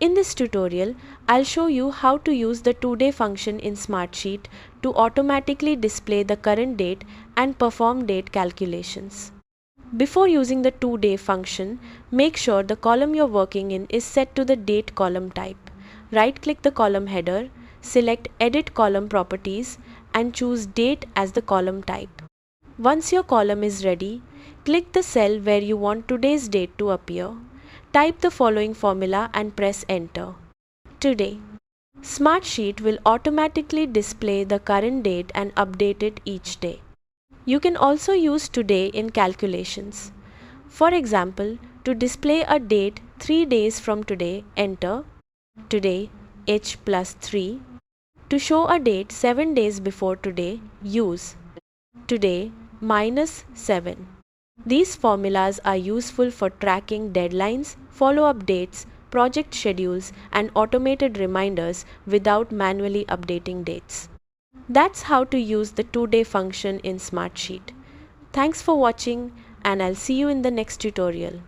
In this tutorial, I'll show you how to use the today function in Smartsheet to automatically display the current date and perform date calculations. Before using the today function, make sure the column you're working in is set to the date column type. Right-click the column header, select Edit Column Properties and choose Date as the column type. Once your column is ready, click the cell where you want today's date to appear. Type the following formula and press Enter. Today. Smartsheet will automatically display the current date and update it each day. You can also use today in calculations. For example, to display a date 3 days from today, enter today h plus 3. To show a date 7 days before today, use today minus 7. These formulas are useful for tracking deadlines, follow-up dates, project schedules, and automated reminders without manually updating dates. That's how to use the today function in Smartsheet. Thanks for watching, and I'll see you in the next tutorial.